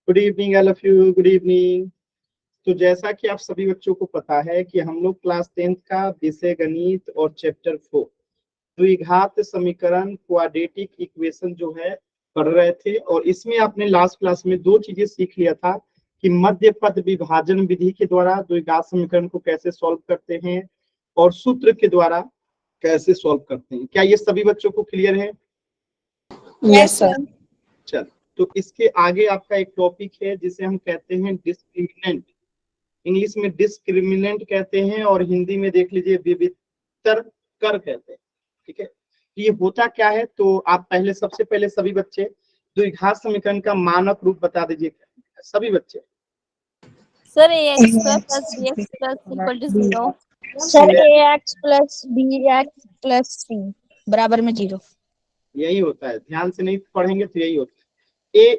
Good evening all of you, good evening. तो जैसा कि आप सभी बच्चों को पता है कि हम लोग क्लास 10th का विषय गणित और चैप्टर 4 द्विघात समीकरण क्वाड्रेटिक इक्वेशन जो है पढ़ रहे थे। और इसमें आपने लास्ट क्लास में दो चीजें सीख लिया था कि मध्य पद विभाजन विधि के द्वारा द्विघात समीकरण को कैसे सॉल्व करते हैं और सूत्र के द्वारा कैसे सॉल्व करते हैं। क्या ये सभी बच्चों को क्लियर है? Yes sir. चल, तो इसके आगे आपका एक टॉपिक है जिसे हम कहते हैं डिस्क्रिमिनेंट। इंग्लिश में डिस्क्रिमिनेंट कहते हैं और हिंदी में देख लीजिए विवितर कर कहते हैं। ठीक है, ये होता क्या है? तो आप पहले सबसे पहले सभी बच्चे द्विघात समीकरण का मानक रूप बता दीजिए सभी बच्चे। Sir ax plus bx plus equal to 0। Sir ax plus bx plus c बराबर में 0। यही होता है, ध्यान से नहीं पढ़ेंगे तो यही होता है।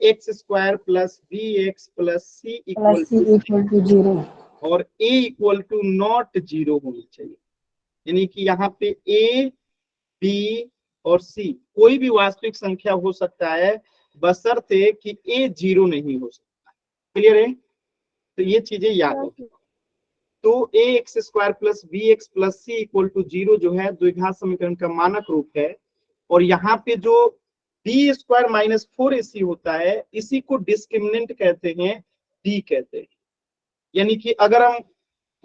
ax square plus bx plus c equal to 0 और a इक्वल टू नॉट 0 होनी चाहिए। यानी कि यहाँ पे a, b और c कोई भी वास्तविक संख्या हो सकता है बशर्ते कि a 0 नहीं हो सकता। क्लियर है? तो ये चीजें याद रखें। तो ax square plus bx plus c equal to 0 जो है द्विघात समीकरण का मानक रूप है। और यहाँ पे जो b स्क्वायर माइनस 4ac होता है इसी को डिस्क्रिमिनेंट कहते हैं, d कहते हैं। यानी कि अगर हम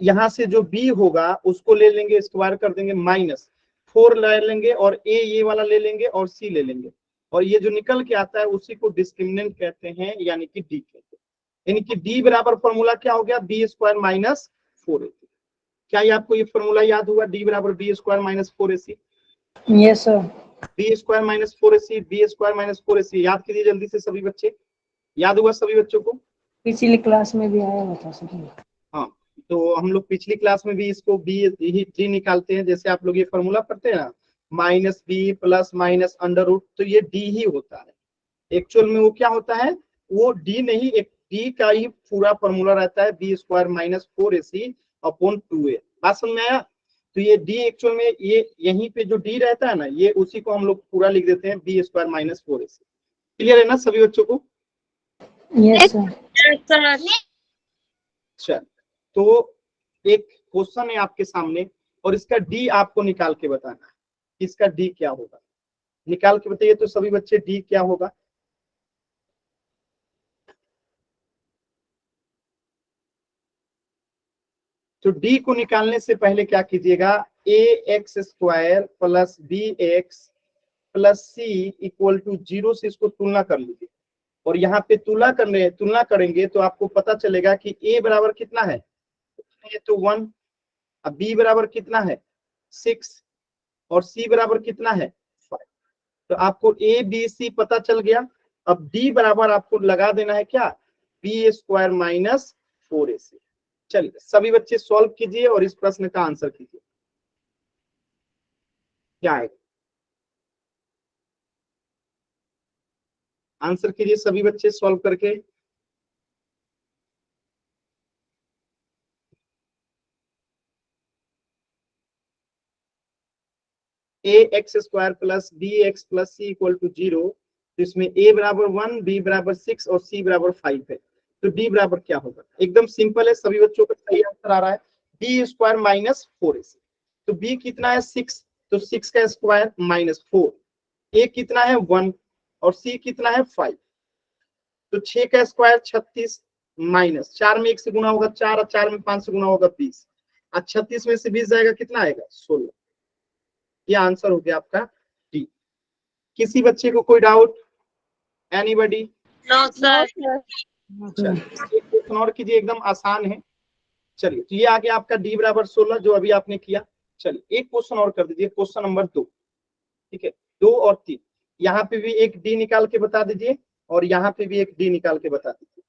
यहाँ से जो b होगा उसको ले लेंगे, स्क्वायर कर देंगे, माइनस 4 ले लेंगे और a ये वाला ले लेंगे और c ले लेंगे और ये जो निकल के आता है उसी को डिस्क्रिमिनेंट कहते हैं, यानी कि d कहते हैं। यानी कि d बराबर फॉर्मूला क्या हो गया? b square minus 4ac। क्या ये आपको ये फॉर्मूला याद हुआ? d बराबर b square minus 4ac। Yes sir. b square minus 4ac, b square minus 4ac याद कीजिए जल्दी से सभी बच्चे। याद हुआ सभी बच्चों को? पिछली क्लास में भी आया था सर। हाँ, तो हम लोग पिछली क्लास में भी इसको बी ही डी निकालते हैं। जैसे आप लोग ये फॉर्मूला पढ़ते हैं ना, minus B plus minus under root, तो ये डी ही होता है। एक्चुअल में वो क्या होता है? वो डी नहीं, एक डी का ही पूरा फॉर्मूला रहता है, B square minus 4ac upon 2a। बात समझ में आया? तो ये डी एक्चुअल में ये यहीं पे जो डी रहता है ना, ये उसी को हम लोग पूरा लिख देते हैं B square minus 4ac। Clear है ना सभी बच्चों को? Yes sir. चल, तो एक क्वेश्चन है आपके सामने और इसका डी आपको निकाल के बताना है। इसका डी क्या होगा? निकाल के बताइए तो सभी बच्चे, डी क्या होगा? तो डी को निकालने से पहले क्या कीजिएगा? A X square plus B X plus C equal to 0 से इसको तुलना कर लीजिए। और यहाँ पे तुलना करेंगे तो आपको पता चलेगा कि ए बराबर कितना है? ये तो 1। अब बी बराबर कितना है? 6 और सी बराबर कितना है? 5। तो आपको ए बी सी पता चल गया। अब डी बराबर आपको लगा देना है क्या? B square minus 4ac। चलिए सभी बच्चे सॉल्व कीजिए और इस प्रश्न का आंसर कीजिए। क्या है आंसर? कीजिए सभी बच्चे सॉल्व करके। A X square plus B X plus C equal to 0। तो इसमें ए बराबर 1, बी बराबर 6 और सी बराबर 5 है। तो डी बराबर क्या होगा? एकदम सिंपल है, सभी बच्चों का सही आंसर आ रहा है, बी स्क्वायर माइनस 4ac। तो बी कितना है? 6, तो 6 का स्क्वायर माइनस 4। ए कितना है? 1 और सी कितना है? 5। तो 6 का स्क्वायर 36 माइनस 4 में 1 से गुना होगा 4 और 4 में 5 से गुना होगा 20 और 36 में से 20 जाएगा कितना आएगा? 16। ये आंसर हो गया आपका डी। किसी बच्चे को कोई डाउट? एनीबॉडी? No sir. चलिए एक क्वेश्चन और कीजिए, एकदम आसान है। चलिए, तो ये आ गया आपका डी बराबर 16 जो अभी आपने किया। चलिए एक क्वेश्चन और कर दीजिए, क्वेश्चन नंबर 2। ठीक है, 2 और 3। यहाँ पे भी एक डी निकाल के बता दीजिए और यहाँ पे भी एक डी निकाल के बता दीजिए।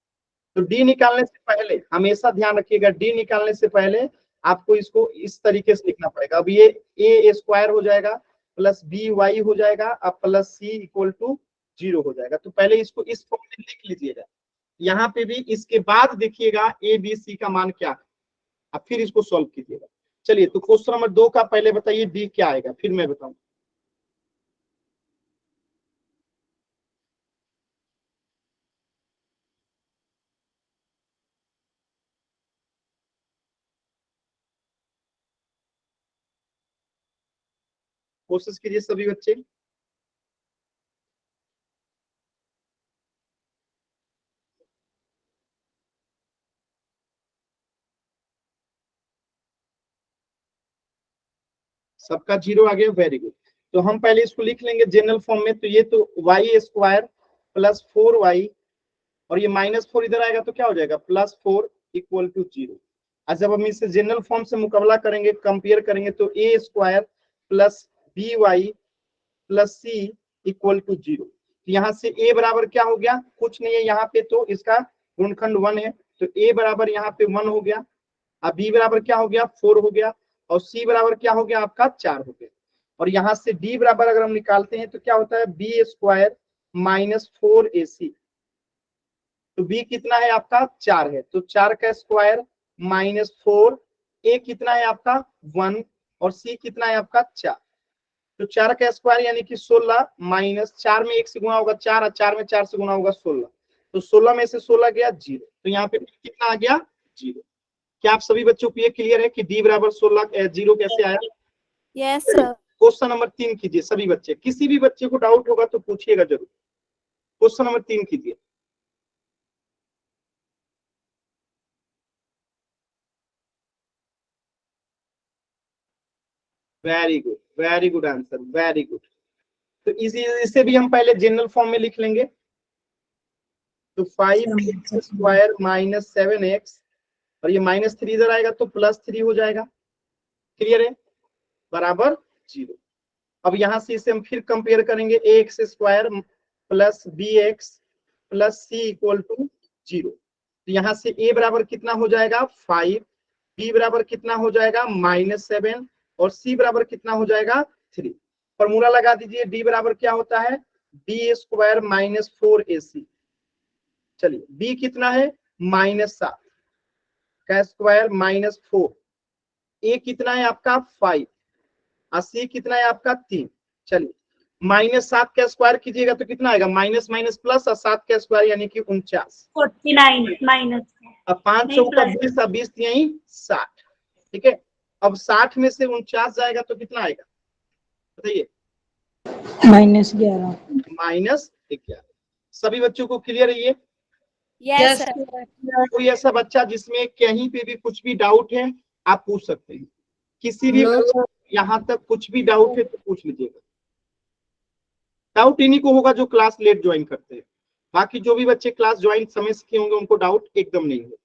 तो डी निकालने से पहले हमेशा ध्यान रखिएगा, डी निकालने से पहले आपको इसको इस तरीके से लिखना पड़ेगा। अब ये ए स्क्वायर हो जाएगा प्लस बी वाई हो जाएगा अब प्लस सी इक्वल टू 0 हो जाएगा। तो पहले इसको इस फॉर्म में लिख लीजिएगा। यहाँ पे भी इसके बाद देखिएगा ए बी सी का मान क्या है, अब फिर इसको सॉल्व कीजिएगा। चलिए, तो क्वेश्चन नंबर 2 का पहले बताइए डी क्या आएगा, फिर मैं बताऊं। कोशिश कीजिए सभी बच्चे। सबका 0 आ गया, वेरी गुड। तो हम पहले इसको लिख लेंगे जनरल फॉर्म में। तो ये तो y² प्लस 4y और ये -4 इधर आएगा तो क्या हो जाएगा +4 इक्वल टू 0। और जब हम इसे जनरल फॉर्म से मुकाबला करेंगे, कंपेयर करेंगे, तो a² plus by plus c equal to 0। यहाँ से a बराबर क्या हो गया, कुछ नहीं है यहाँ पे, तो इसका गुणनखंड 1 है, तो a बराबर यहाँ पे 1 हो गया। अब b बराबर क्या हो गया 4 हो गया, और c बराबर क्या हो गया आपका 4 हो गया। और यहाँ से d बराबर अगर हम निकालते हैं तो क्या होता है b² माइनस 4ac। तो b कितना है आपका 4 है, तो 4 का स्क्वायर माइनस 4, a कितना है आपका 1 और c कितना है आपका 4। तो 4 का स्क्वायर यानी कि 16 माइनस 4 में 1 से गुणा होगा 4 और 4 में 4 से गुणा होगा 16। तो 16 में से 16 गया 0, तो यहाँ पे कितना आ गया 0। क्या आप सभी बच्चों को ये क्लियर है कि d बराबर 16 0 कैसे आया? Yes sir. क्वेश्चन नंबर 3 कीजिए सभी बच्चे। किसी भी बच्चे को डाउट होगा तो पूछिएगा जरूर। क्वेश्चन नंबर 3 कीजिए। Very good answer, very good. तो इसे भी हम पहले जनरल फॉर्म में लिख लेंगे। तो 5x² माइनस 7x और ये -3 इधर आएगा तो +3 हो जाएगा। क्लियर है? बराबर 0। अब यहां से इसे हम फिर कंपेयर करेंगे, ax² plus bx plus c equal to 0। तो यहाँ से a बराबर कितना हो जाएगा 5, b बराबर कितना हो जाएगा -7 और c बराबर कितना हो जाएगा 3। फॉर्मूला लगा दीजिए, d बराबर क्या होता है b² माइनस 4ac। चलिए b कितना है -7 का स्क्वायर माइनस 4, a कितना है आपका 5 और c कितना है आपका 3। चलिए -7 का स्क्वायर कीजिएगा तो कितना आएगा माइनस माइनस प्लस और 7 का स्क्वायर यानी कि 49, 49 माइनस। अब 5 चौका 20 और 20 यही 60। ठीक है, अब 60 में से 49 जाएगा तो कितना आएगा बताइए? -11। सभी बच्चों को क्लियर है ये? Yes sir. कोई ऐसा बच्चा जिसमें कहीं पे भी कुछ भी डाउट है आप पूछ सकते हैं। किसी भी यहाँ तक कुछ भी डाउट है तो पूछ लीजिएगा। डाउट इन्हीं को होगा जो क्लास लेट ज्वाइन करते हैं, बाकी जो भी बच्चे क्लास ज्वाइन समय से किए होंगे उनको डाउट एकदम नहीं होगा।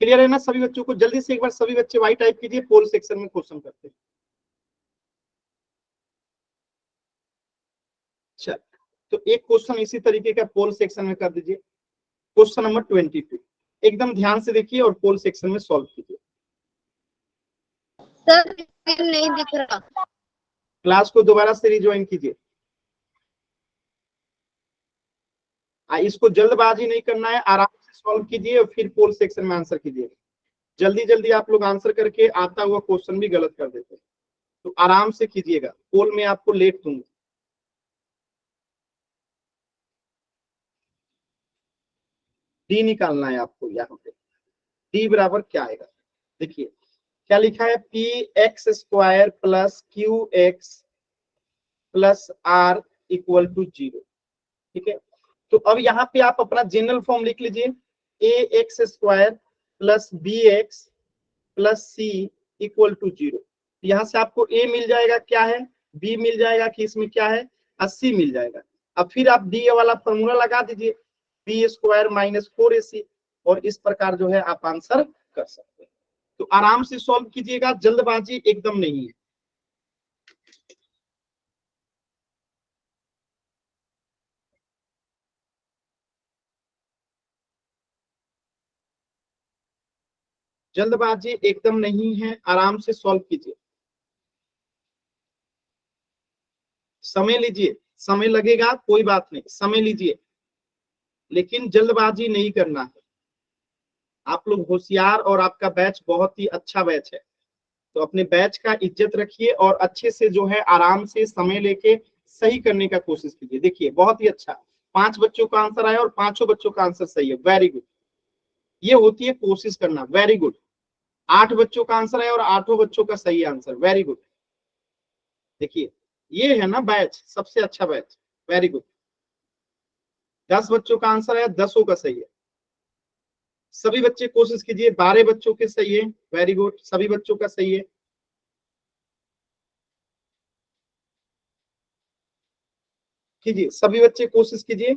क्लियर है ना सभी बच्चों को? जल्दी से एक बार सभी बच्चे वाई टाइप कीजिए, पोल सेक्शन में क्वेश्चन करते हैं। चल, तो एक क्वेश्चन इसी तरीके का पोल सेक्शन में कर दीजिए। क्वेश्चन नंबर 22 एकदम ध्यान से देखिए और पोल सेक्शन में सॉल्व कीजिए। सर नहीं दिख रहा। क्लास को दोबारा से रिज्वाइन कीजिए। इसको जल्दबाजी नहीं करना है, आराम से सॉल्व कीजिए और फिर पोल सेक्शन में आंसर कीजिए। जल्दी जल्दी आप लोग आंसर करके आता हुआ क्वेश्चन भी गलत कर देते हैं, तो आराम से कीजिएगा, पोल में आपको लेट दूंगा। डी निकालना है आपको। यहाँ पे डी बराबर क्या आएगा देखिए, क्या लिखा है px² plus qx plus r equal to 0। ठीक है, तो अब यहाँ पे आप अपना जनरल फॉर्म लिख लीजिए, ax² plus bx plus c equal to 0। यहाँ से आपको a मिल जाएगा क्या है, b मिल जाएगा कि इसमें क्या है c मिल जाएगा। अब फिर आप d वाला फॉर्मूला लगा दीजिए, b² माइनस 4ac, और इस प्रकार जो है आप आंसर कर सकते हैं। तो आराम से सॉल्व कीजिएगा, जल्दबाजी एकदम नहीं है। जल्दबाजी एकदम नहीं है, आराम से सॉल्व कीजिए, समय लीजिए, समय लगेगा कोई बात नहीं, समय लीजिए, लेकिन जल्दबाजी नहीं करना है। आप लोग होशियार और आपका बैच बहुत ही अच्छा बैच है, तो अपने बैच का इज्जत रखिए और अच्छे से जो है आराम से समय लेके सही करने का कोशिश कीजिए। देखिए बहुत ही अच्छा, 5 बच्चों का आंसर आया और 5 बच्चों का आंसर सही है, वेरी गुड। ये होती है कोशिश करना, वेरी गुड। 8 बच्चों का आंसर है और 8 बच्चों का सही आंसर, वेरी गुड। देखिए ये है ना बैच, सबसे अच्छा बैच, वेरी गुड। 10 बच्चों का आंसर है, 10 का सही है। सभी बच्चे कोशिश कीजिए, 12 बच्चों के सही है, वेरी गुड, सभी बच्चों का सही है। कीजिए, सभी बच्चे कोशिश कीजिए।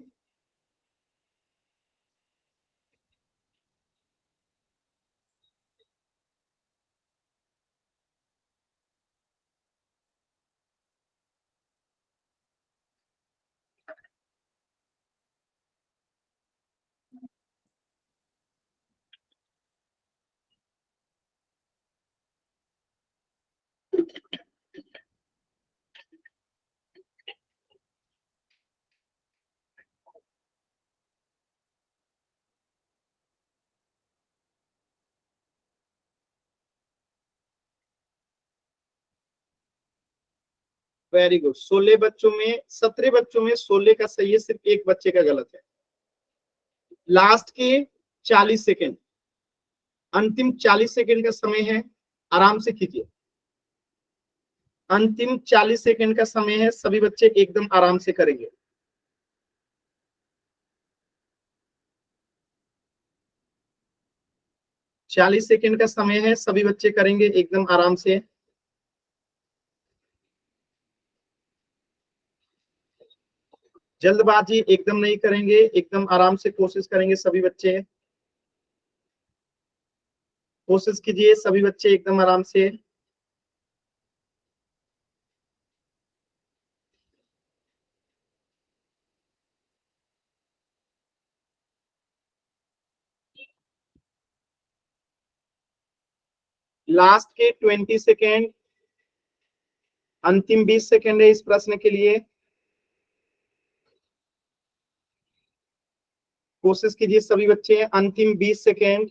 Very good. 16 बच्चों में, 17 बच्चों में 16 का सही है, सिर्फ एक बच्चे का गलत है। लास्ट के 40 सेकेंड, अंतिम 40 सेकेंड का समय है, आराम से कीजिए। अंतिम 40 सेकेंड का समय है, सभी बच्चे एकदम आराम से करेंगे। चालीस सेकेंड का समय है, सभी बच्चे करेंगे एकदम आराम से। जल्दबाजी एकदम नहीं करेंगे, एकदम आराम से कोशिश करेंगे सभी बच्चे। कोशिश कीजिए सभी बच्चे एकदम आराम से। लास्ट के 20 सेकेंड, अंतिम 20 सेकेंड है इस प्रश्न के लिए। कोशिश कीजिए सभी बच्चे, अंतिम 20 सेकेंड।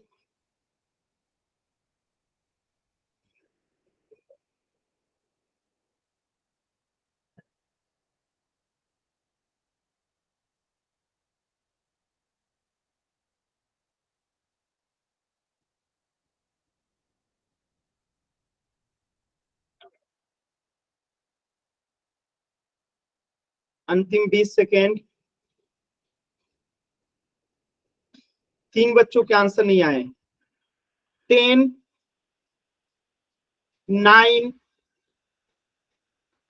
अंतिम 20 सेकेंड। 3 बच्चों के आंसर नहीं आए। 10, 9,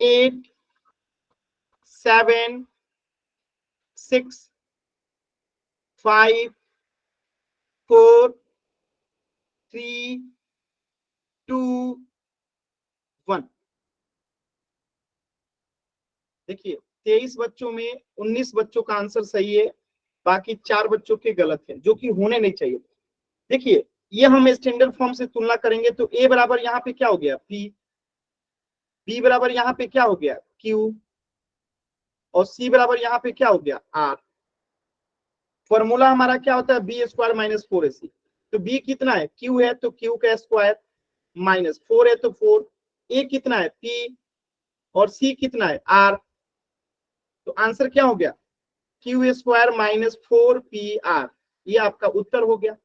8, 7, 6, 5, 4, 3, 2, 1। देखिए 23 बच्चों में 19 बच्चों का आंसर सही है, बाकी 4 बच्चों के गलत है, जो कि होने नहीं चाहिए। देखिए ये हम स्टैंडर्ड फॉर्म से तुलना करेंगे तो ए बराबर यहाँ पे क्या हो गया, पी, बी बराबर यहाँ पे क्या हो गया, क्यू, और सी बराबर यहाँ पे क्या हो गया, आर। फॉर्मूला हमारा क्या होता है, बी स्क्वायर माइनस 4ac। तो बी कितना है, क्यू है तो क्यू का स्क्वायर, माइनस 4 है तो 4, ए कितना है, पी, और सी कितना है, आर। तो आंसर क्या हो गया, क्यू स्क्वायर माइनस 4pr। ये आपका उत्तर हो गया,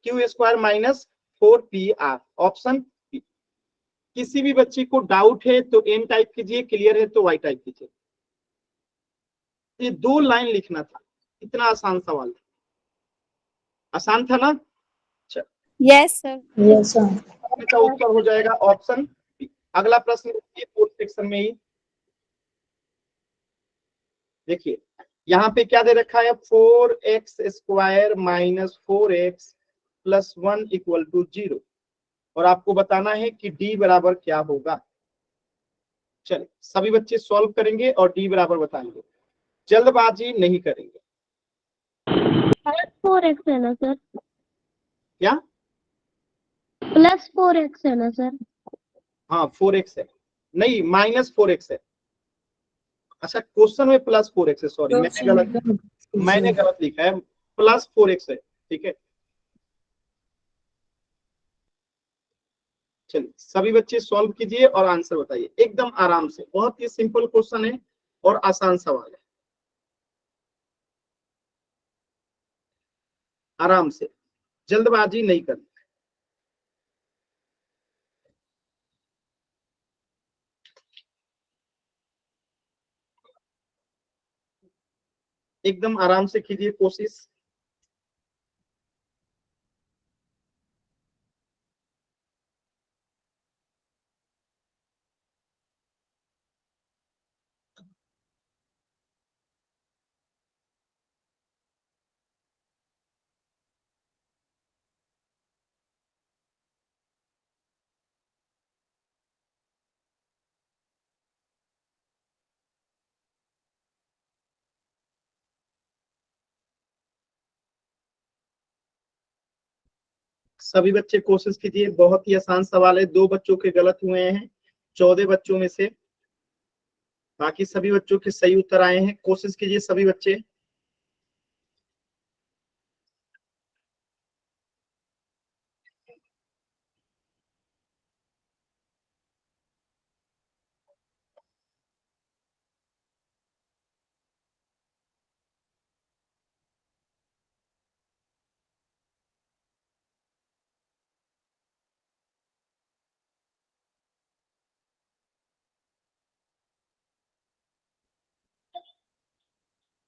Q square minus 4pr, option B. किसी भी बच्चे को डाउट है तो एन टाइप कीजिए, क्लियर है तो वाई टाइप कीजिए। ये 2 लाइन लिखना था, इतना आसान सवाल था, आसान था ना। अच्छा, यस सर। Yes, sir. का उत्तर हो जाएगा ऑप्शन बी। अगला प्रश्न देखिए, फोर्थ सेक्शन में ही देखिए, यहाँ पे क्या दे रखा है, 4x square minus 4x plus 1 equal to 0, और आपको बताना है कि d बराबर क्या होगा। चलिए सभी बच्चे सॉल्व करेंगे और d बराबर बताएंगे, जल्दबाजी नहीं करेंगे। प्लस 4x है ना सर, क्या, प्लस 4x है ना सर। हाँ 4x है, नहीं माइनस 4x है। अच्छा क्वेश्चन में प्लस 4x है, सॉरी मैंने गलत लिखा है, प्लस 4x है, ठीक है। चलिए सभी बच्चे सॉल्व कीजिए और आंसर बताइए एकदम आराम से, बहुत ही सिंपल क्वेश्चन है और आसान सवाल है, आराम से, जल्दबाजी नहीं करनी। एकदम आराम से कीजिए कोशिश। सभी बच्चे कोशिश कीजिए, बहुत ही आसान सवाल है। 2 बच्चों के गलत हुए हैं 14 बच्चों में से, बाकी सभी बच्चों के सही उत्तर आए हैं। कोशिश कीजिए सभी बच्चे।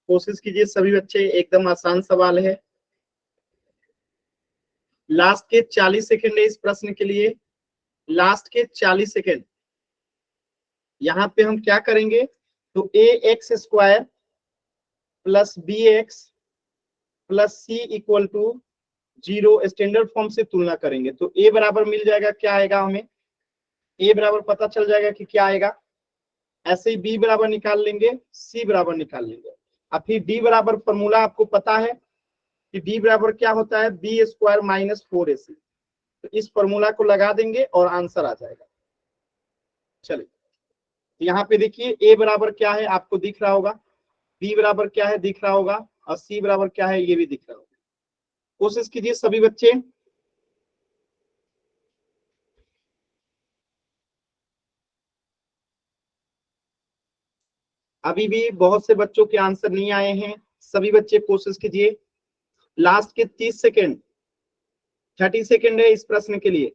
कोशिश कीजिए सभी बच्चे, एकदम आसान सवाल है। लास्ट के 40 सेकंड है इस प्रश्न के लिए, लास्ट के 40 सेकंड। यहाँ पे हम क्या करेंगे, तो A X square plus B X plus C equal to 0 standard form से तुलना करेंगे। तो ए बराबर मिल जाएगा, क्या आएगा, हमें ए बराबर पता चल जाएगा कि क्या आएगा। ऐसे ही बी बराबर निकाल लेंगे, सी बराबर निकाल लेंगे। अब फिर डी बराबर फॉर्मूला आपको पता है कि डी बराबर क्या होता है, बी स्क्वायर माइनस 4ac। तो इस फॉर्मूला को लगा देंगे और आंसर आ जाएगा। चलिए यहाँ पे देखिए ए बराबर क्या है आपको दिख रहा होगा, बी बराबर क्या है दिख रहा होगा, और सी बराबर क्या है ये भी दिख रहा होगा। कोशिश कीजिए सभी बच्चे। अभी भी बहुत से बच्चों के आंसर नहीं आए हैं, सभी बच्चे कोशिश कीजिए। लास्ट के 30 सेकेंड, 30 सेकेंड है इस प्रश्न के लिए।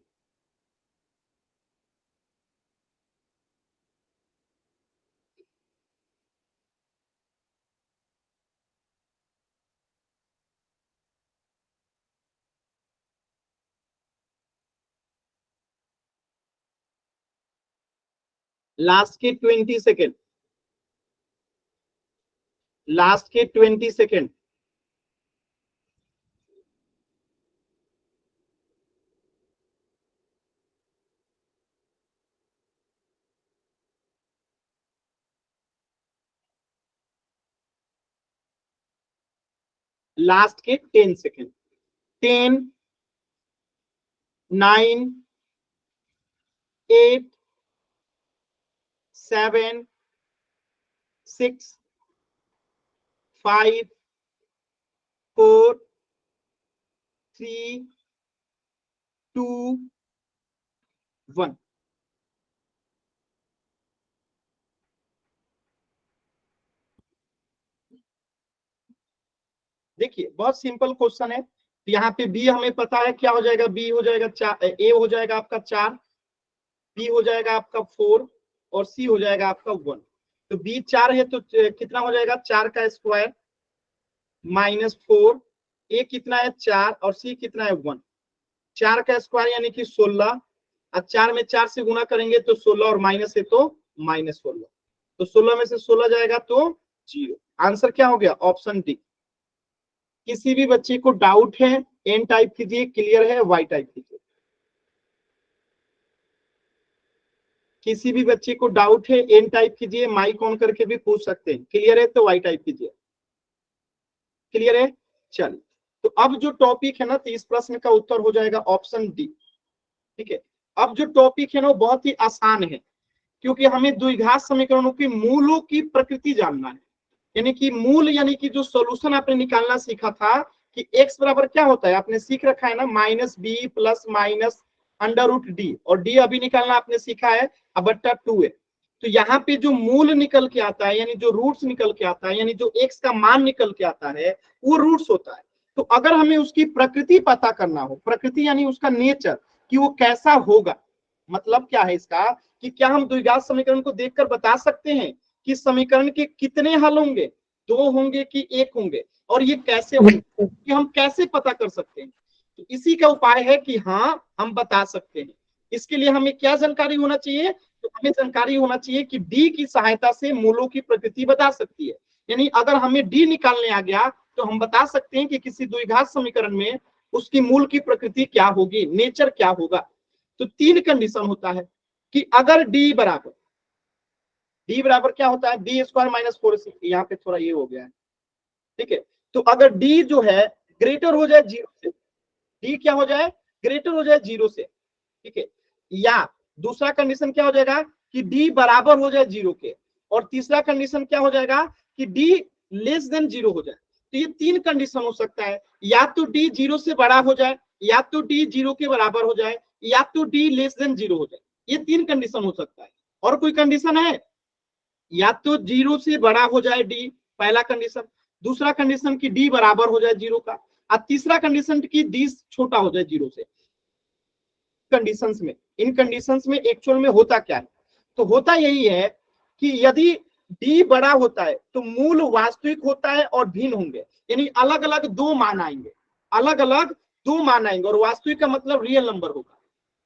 लास्ट के 20 सेकेंड, लास्ट के 20 सेकेंड। लास्ट के 10 सेकेंड। 10, 9, 8, 7, 6, 5, 4, 3, 2, 1। देखिए बहुत सिंपल क्वेश्चन है। यहाँ पे बी हमें पता है क्या हो जाएगा, बी हो जाएगा 4, ए हो जाएगा आपका 4, बी हो जाएगा आपका 4, और सी हो जाएगा आपका 1। तो बी 4 है तो कितना हो जाएगा, 4 का स्क्वायर माइनस 4, ए कितना है 4 और सी कितना है 1। 4 का स्क्वायर यानी कि 16, और 4 में 4 से गुना करेंगे तो 16 और माइनस है तो माइनस 16। तो 16 में से 16 जाएगा तो 0। आंसर क्या हो गया, ऑप्शन डी। किसी भी बच्चे को डाउट है एन टाइप कीजिए, क्लियर है वाई टाइप कीजिए। किसी भी बच्चे को डाउट है एन टाइप कीजिए, माइक ऑन करके भी पूछ सकते हैं। क्लियर है तो वाई टाइप कीजिए। क्लियर है, चलिए। तो अब जो टॉपिक है ना, तो इस प्रश्न का उत्तर हो जाएगा ऑप्शन डी। ठीक है, अब जो टॉपिक है ना वो बहुत ही आसान है, क्योंकि हमें द्विघात समीकरणों के मूलों की प्रकृति जानना है। यानी कि मूल यानी कि जो सॉल्यूशन आपने निकालना सीखा था कि x बराबर क्या होता है, आपने सीख रखा है ना, minus B plus minus under root D, और डी अभी निकालना आपने सीखा है अब बट्टा 2a। तो यहाँ पे जो मूल निकल के आता है, यानी जो रूट्स निकल के आता है, यानी जो x का मान निकल के आता है वो रूट्स होता है। तो अगर हमें उसकी प्रकृति पता करना हो, प्रकृति यानी उसका नेचर कि वो कैसा होगा, मतलब क्या है इसका, कि क्या हम द्विघात समीकरण को देखकर बता सकते हैं कि समीकरण के कितने हल होंगे। दो होंगे कि एक होंगे, और ये कैसे होंगे, कि हम कैसे पता कर सकते हैं। तो इसी का उपाय है कि हाँ हम बता सकते हैं। इसके लिए हमें क्या जानकारी होना चाहिए, तो हमें जानकारी होना चाहिए कि डी की सहायता से मूलों की प्रकृति बता सकती है। यानी अगर हमें डी निकालने आ गया तो हम बता सकते हैं कि किसी द्विघात समीकरण में उसकी मूल की प्रकृति क्या होगी, नेचर क्या होगा। तो तीन कंडीशन होता है कि अगर डी बराबर क्या होता है, डी स्क्वायर माइनस 4ac, यहाँ पे थोड़ा ये हो गया है, ठीक है। तो अगर डी जो है ग्रेटर हो जाए जीरो से, डी क्या हो जाए, ग्रेटर हो जाए जीरो से, ठीक है। या दूसरा कंडीशन क्या हो जाएगा कि डी बराबर हो जाए जीरो के, और तीसरा कंडीशन क्या हो जाएगा कि डी लेस देन जीरो हो जाए। तो ये तीन कंडीशन हो सकता है, या तो डी जीरो से बड़ा हो जाए, या तो डी जीरो के बराबर हो जाए, या तो डी लेस देन जीरो हो जाए। ये तीन कंडीशन हो सकता है। और कोई कंडीशन है, या तो जीरो से बड़ा हो जाए डी, पहला कंडीशन, दूसरा कंडीशन की डी बराबर हो जाए जीरो का, और तीसरा कंडीशन की डी छोटा हो जाए जीरो से। कंडीशंस में, इन कंडीशंस में एक्चुअल में होता क्या है, तो होता यही है कि यदि डी बड़ा होता है तो मूल वास्तविक होता है और भिन्न होंगे, यानी अलग अलग दो मान आएंगे, अलग अलग दो मान आएंगे, और वास्तविक का मतलब रियल नंबर होगा,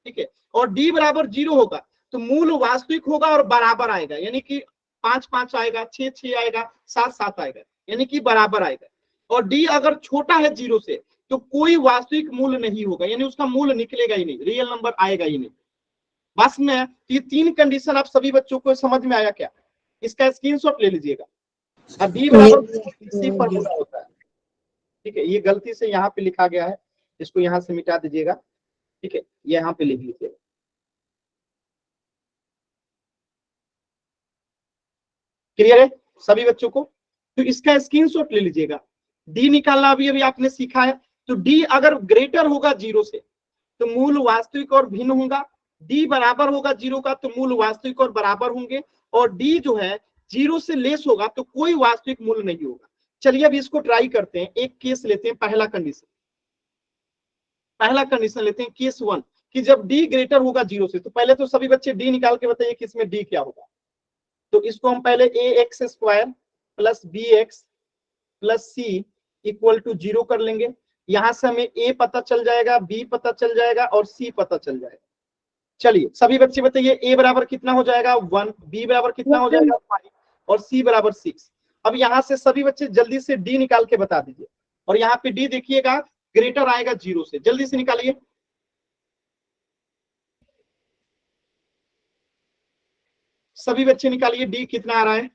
ठीक है। और डी बराबर जीरो होगा तो मूल वास्तविक होगा और बराबर आएगा, यानी कि 5 5 आएगा, 6 6 आएगा, 7 7 आएगा, यानी कि बराबर आएगा। और डी अगर छोटा है जीरो से तो कोई वास्तविक मूल्य नहीं होगा, यानी उसका मूल्य निकलेगा ही नहीं, रियल नंबर आएगा ही नहीं। बस में ये तीन कंडीशन आप सभी बच्चों को समझ में आया क्या, इसका स्क्रीनशॉट ले लीजिएगा। अब डी बराबर सी फॉर्मूला होता है, ठीक है। ये गलती से यहाँ पे लिखा गया है, इसको यहाँ से मिटा दीजिएगा, ठीक है, ये यहाँ पे लिख लीजिएगा। क्लियर है सभी बच्चों को, तो इसका स्क्रीनशॉट ले लीजिएगा। डी निकालना अभी अभी आपने सीखा है, तो डी अगर ग्रेटर होगा जीरो से तो मूल वास्तविक और भिन्न होगा, डी बराबर होगा जीरो का तो मूल वास्तविक और बराबर होंगे, और डी जो है जीरो से लेस होगा तो कोई वास्तविक मूल्य नहीं होगा। चलिए अब इसको ट्राई करते हैं, एक केस लेते हैं, पहला कंडीशन लेते हैं, केस वन, कि जब डी ग्रेटर होगा जीरो से। तो पहले तो सभी बच्चे डी निकाल के बताइए कि इसमें डी क्या होगा। तो इसको हम पहले A X square plus B X plus C equal to zero कर लेंगे। यहां से हमें ए पता चल जाएगा, बी पता चल जाएगा और सी पता चल जाएगा। चलिए सभी बच्चे बताइए, ए बराबर कितना हो जाएगा 1, बी बराबर कितना हो जाएगा 5 और सी बराबर 6। अब यहां से सभी बच्चे जल्दी से डी निकाल के बता दीजिए, और यहाँ पे डी देखिएगा ग्रेटर आएगा जीरो से, जल्दी से निकालिए। सभी बच्चे निकालिए डी कितना आ रहा है।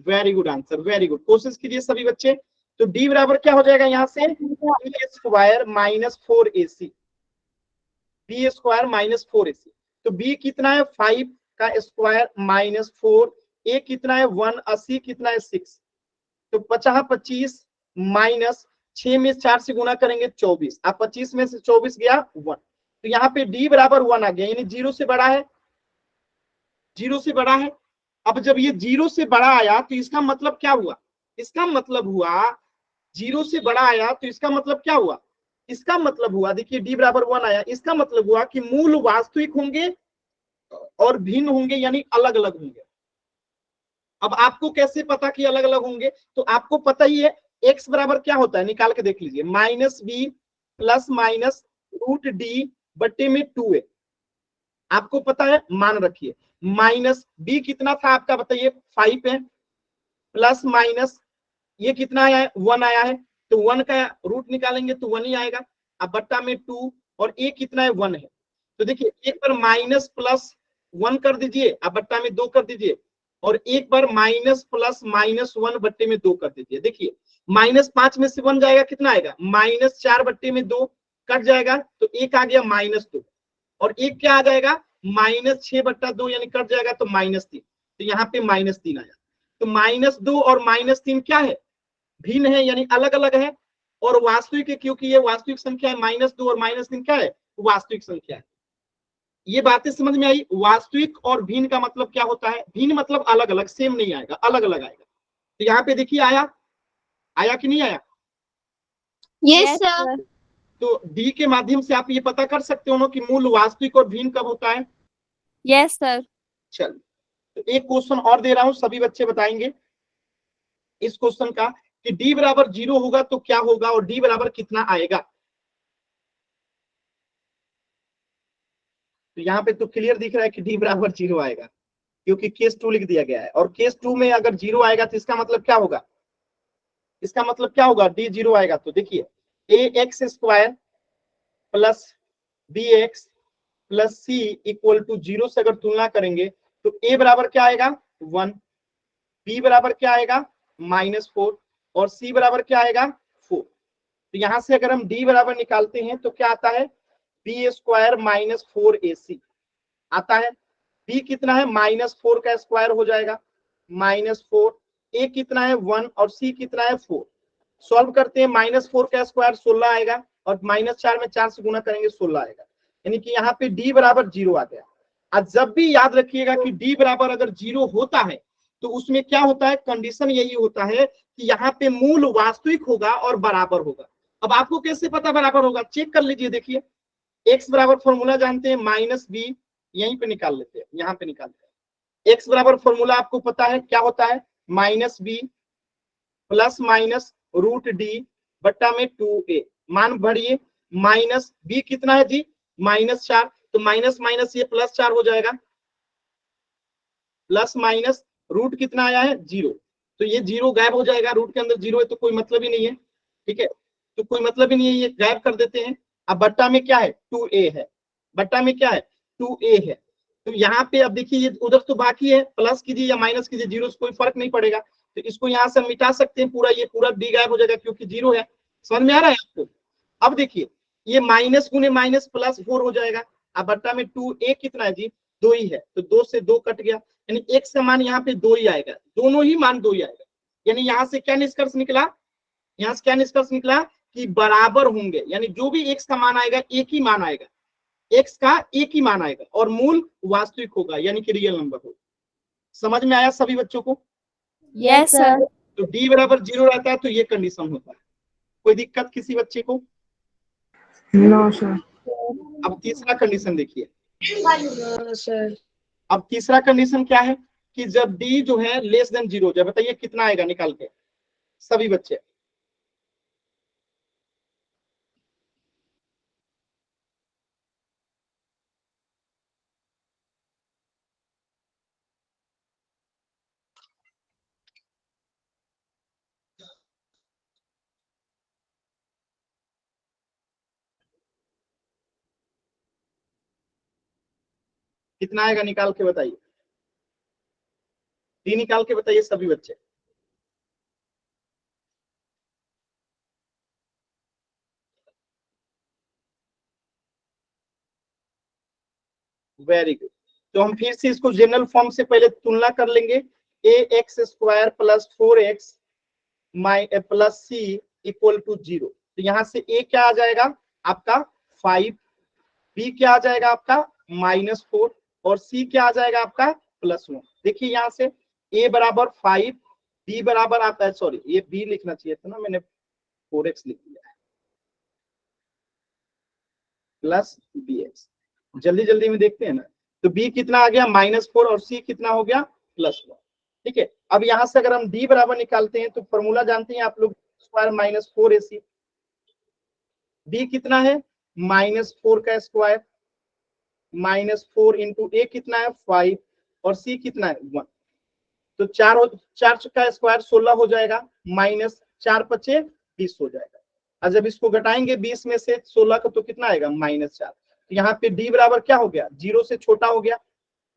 Very good answer, very good, कोशिश कीजिए सभी बच्चे। तो डी बराबर क्या हो जाएगा यहाँ से, B square minus 4ac, B square minus 4ac। तो बी कितना है 5 का स्क्वायर माइनस 4, ए कितना है 1, 80 कितना है 6, तो 50 25 माइनस 6 में 4 से गुना करेंगे 24, अब 25 में से 24 गया 1, तो यहाँ पे डी बराबर 1 आ गया, यानी जीरो से बड़ा है, जीरो से बड़ा है। अब जब ये जीरो से बड़ा आया तो इसका मतलब क्या हुआ, इसका मतलब हुआ जीरो से बड़ा आया तो इसका मतलब क्या हुआ, इसका मतलब हुआ, देखिए डी बराबर 1 आया, इसका मतलब हुआ कि मूल वास्तविक होंगे और भिन्न होंगे, यानी अलग अलग होंगे। अब आपको कैसे पता कि अलग अलग होंगे, तो आपको पता ही है x बराबर क्या होता है, निकाल के देख लीजिए, minus B plus minus root D बट्टे में 2a। आपको पता है, मान रखिए, माइनस बी कितना था आपका बताइए 5 है, प्लस माइनस ये कितना आया है 1 आया है, तो 1 का रूट निकालेंगे तो 1 ही आएगा, अब बट्टा में 2, और ए कितना है 1 है। तो देखिए एक बार माइनस प्लस 1 कर दीजिए, अब बट्टा में 2 कर दीजिए, और एक बार माइनस प्लस माइनस 1 बट्टे में 2 कर दीजिए। देखिए माइनस 5 में से 1 जाएगा कितना आएगा, माइनस 4 बट्टे में 2 कट जाएगा, तो एक आ गया माइनस 2, और एक क्या आ जाएगा माइनस 6 बट्टा 2, यानी कट जाएगा तो माइनस 3, तो यहाँ पे माइनस 3 आया। तो माइनस 2 और माइनस 3 क्या है, भिन्न है, यानी अलग अलग है, और वास्तविक है, क्योंकि ये वास्तविक संख्या है, माइनस 2 और माइनस 3 क्या है, वास्तविक संख्या है। ये बातें समझ में आई। वास्तविक और भिन्न का मतलब क्या होता है, भिन्न मतलब अलग अलग, सेम नहीं आएगा, अलग अलग आएगा। तो यहाँ पे देखिए आया, आया कि नहीं आया, यस सर। तो डी के माध्यम से आप ये पता कर सकते हो कि मूल वास्तविक और भिन्न कब होता है। Yes sir. चल, तो एक क्वेश्चन और दे रहा हूं, सभी बच्चे बताएंगे। इस क्वेश्चन का कि d बराबर 0 होगा तो क्या होगा और d बराबर कितना आएगा। तो यहाँ पे तो क्लियर दिख रहा है कि d बराबर 0 आएगा, क्योंकि केस 2 लिख दिया गया है, और केस 2 में अगर 0 आएगा तो इसका मतलब क्या होगा, इसका मतलब क्या होगा, d 0 आएगा। तो देखिए ax square plus bx plus C equal to 0 से अगर तुलना करेंगे तो a बराबर क्या आएगा 1, b बराबर क्या आएगा -4 और c बराबर क्या आएगा 4। तो यहां से अगर हम d बराबर निकालते हैं तो क्या आता है b स्क्वायर -4ac आता है। b कितना है -4 का स्क्वायर हो जाएगा -4, a कितना है 1 और c कितना है 4। सॉल्व करते हैं -4 का स्क्वायर 16 आएगा और -4 में 4 से गुना करेंगे 16 आएगा, यानी कि यहाँ पे d बराबर 0 आ गया। आज जब भी याद रखिएगा कि d बराबर अगर 0 होता है तो उसमें क्या होता है, कंडीशन यही होता है कि यहाँ पे मूल वास्तविक होगा और बराबर होगा। अब आपको कैसे पता बराबर होगा, चेक कर लीजिए। देखिए x बराबर फॉर्मूला जानते हैं -b, यहीं पे निकाल लेते हैं, यहाँ पे निकालते हैं। x बराबर फॉर्मूला आपको पता है क्या होता है, -b plus minus root D बट्टा में 2a, मान भरिए। माइनस b कितना है जी -4, तो माइनस माइनस ये +4 हो जाएगा, प्लस माइनस रूट कितना आया है 0, तो ये 0 गायब हो जाएगा, रूट के अंदर 0 है तो कोई मतलब ही नहीं है, ठीक है, तो कोई मतलब ही नहीं है, ये गायब कर देते हैं। अब बट्टा में क्या है 2a है, बट्टा में क्या है 2a है। तो यहाँ पे अब देखिए ये उधर तो बाकी है, प्लस कीजिए या माइनस कीजिए 0 से कोई फर्क नहीं पड़ेगा, तो इसको यहाँ से मिटा सकते हैं पूरा, ये पूरा b गायब हो जाएगा क्योंकि 0 है। समझ में आ रहा है आपको। अब देखिए ये माइनस गुने माइनस +4 हो जाएगा, अब बट्टा में 2a कितना है जी 2 ही है, तो 2 से 2 कट गया, यानी x का मान यहाँ पे 2 ही आएगा, दोनों ही मान 2 ही आएगा। यानी यहाँ से क्या निष्कर्ष निकला, यहाँ से क्या निष्कर्ष निकला कि बराबर होंगे, यानी जो भी x का मान आएगा एक ही मान आएगा, x का एक ही मान आएगा और मूल वास्तविक होगा, यानी कि रियल नंबर होगा। समझ में आया सभी बच्चों को। Yes sir. तो d बराबर 0 रहता है तो ये कंडीशन होता है। कोई दिक्कत किसी बच्चे को? No sir. अब तीसरा कंडीशन देखिए, सर अब तीसरा कंडीशन क्या है कि जब d जो है लेस देन 0 हो जाए, बताइए कितना आएगा निकाल के सभी बच्चे। कितना आएगा निकाल के बताइए, d निकाल के बताइए सभी बच्चे। Very good. तो हम फिर से इसको जनरल फॉर्म से पहले तुलना कर लेंगे, ax square plus 4x plus C equal to 0। तो यहाँ से a क्या आ जाएगा आपका 5, b क्या आ जाएगा आपका -4 और c क्या आ जाएगा आपका +1। देखिए यहाँ से a बराबर 5, b बराबर आता है, सॉरी ये b लिखना चाहिए था ना, मैंने 4x लिख दिया है, प्लस bx। जल्दी जल्दी में देखते हैं ना, तो b कितना आ गया -4 और c कितना हो गया +1। ठीक है, अब यहां से अगर हम d बराबर निकालते हैं तो फॉर्मूला जानते हैं आप लोग, स्क्वायर -4ac, b कितना है -4 का स्क्वायर, -4 इंटू a कितना है 5 और c कितना है 1, तो 4 का स्क्वायर 16 हो जाएगा, -4 × 20 हो जाएगा। और जब इसको घटाएंगे 20 में से 16 का तो कितना आएगा -4। तो यहाँ पे d बराबर क्या हो गया 0 से छोटा हो गया,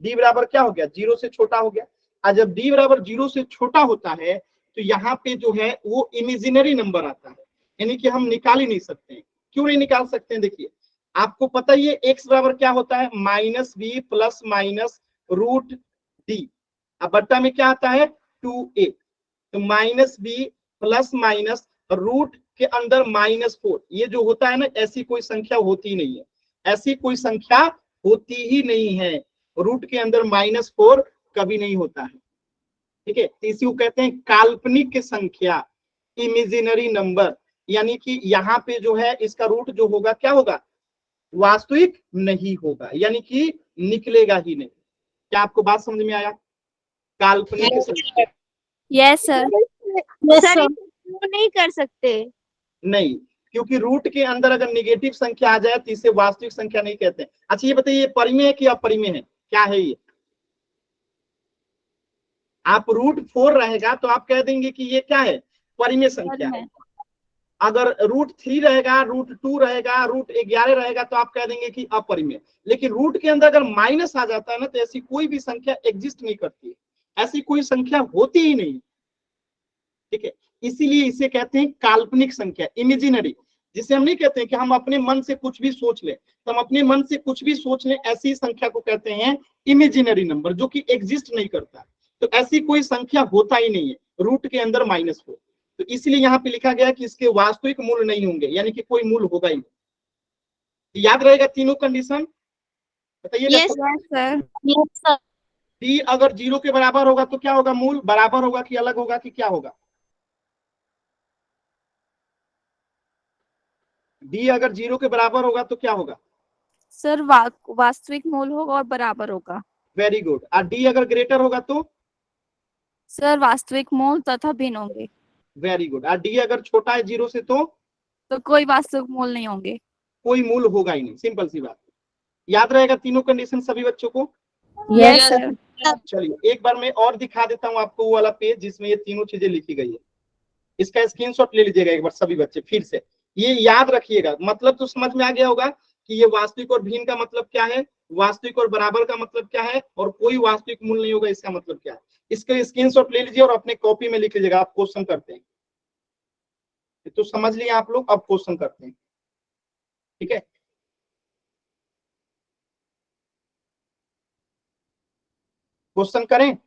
d बराबर क्या हो गया 0 से छोटा हो गया। और जब d बराबर 0 से छोटा होता है तो यहाँ पे जो है वो इमेजिनरी नंबर आता है, यानी कि हम निकाल ही नहीं सकते। क्यों नहीं निकाल सकते हैं, देखिए आपको पता ही है x बराबर क्या होता है -b plus minus root D, अब बट्टा में क्या आता है 2a, तो -b प्लस माइनस रूट के अंदर -4, ये जो होता है ना ऐसी कोई संख्या होती ही नहीं है, ऐसी कोई संख्या होती ही नहीं है, रूट के अंदर -4 कभी नहीं होता है। ठीक है, तो इसी को कहते हैं काल्पनिक संख्या, इमेजिनरी नंबर, यानी कि यहाँ पे जो है इसका रूट जो होगा क्या होगा वास्तविक नहीं होगा, यानी कि निकलेगा ही नहीं। क्या आपको बात समझ में आया, काल्पनिक संख्या। Yes sir. सर ये नहीं कर सकते। नहीं, क्योंकि रूट के अंदर अगर निगेटिव संख्या आ जाए तो इसे वास्तविक संख्या नहीं कहते हैं। अच्छा ये बताइए, परिमेय है कि अपरिमेय है, क्या है ये? आप √4 रहेगा तो आप कह देंगे कि ये क्या है, परिमेय संख्या है। अगर √3 रहेगा, √2 रहेगा, √11 रहेगा तो आप कह देंगे कि अपरिमेय। लेकिन रूट के अंदर अगर माइनस आ जाता है ना, तो ऐसी कोई भी संख्या एग्जिस्ट नहीं करती है, ऐसी कोई संख्या होती ही नहीं। ठीक है, इसीलिए इसे कहते हैं काल्पनिक संख्या, इमेजिनरी। जिसे हम नहीं कहते हैं कि हम अपने मन से कुछ भी सोच लें, तो हम अपने मन से कुछ भी सोच लें, ऐसी संख्या को कहते हैं इमेजिनरी नंबर, जो कि एग्जिस्ट नहीं करता। तो ऐसी कोई संख्या होता ही नहीं है रूट के अंदर माइनस हो। तो इसलिए यहाँ पे लिखा गया कि इसके वास्तविक मूल्य नहीं होंगे, यानी कि कोई मूल्य होगा ही नहीं। याद रहेगा तीनों कंडीशन, बताइएगा। Yes sir. डी अगर 0 के बराबर होगा तो क्या होगा, मूल बराबर होगा कि अलग होगा कि क्या होगा? डी अगर 0 के बराबर होगा तो क्या होगा? सर वास्तविक मूल्य होगा और बराबर होगा। Very good. और डी अगर ग्रेटर होगा तो? सर वास्तविक मूल्य तथा भिन्न होंगे। Very good. और डी अगर छोटा है 0 से तो? तो कोई वास्तविक मूल्य नहीं होंगे। कोई मूल्य होगा ही नहीं, सिंपल सी बात। याद रहेगा तीनों कंडीशन सभी बच्चों को? Yes sir. चलिए एक बार मैं और दिखा देता हूं आपको वो वाला पेज जिसमें ये तीनों चीजें लिखी गई है। इसका स्क्रीनशॉट ले लीजिएगा एक बार सभी बच्चे फिर से। ये याद रखिएगा, मतलब तो समझ में आ गया होगा कि ये वास्तविक और भिन्न का मतलब क्या है, वास्तविक और बराबर का मतलब क्या है, और कोई वास्तविक मूल्य नहीं होगा इसका मतलब क्या है। इसका स्क्रीनशॉट ले लीजिए और अपने कॉपी में लिख लीजिएगा। आप क्वेश्चन करते हैं तो समझ लिया आप लोग, अब क्वेश्चन करते हैं। ठीक है, क्वेश्चन करें।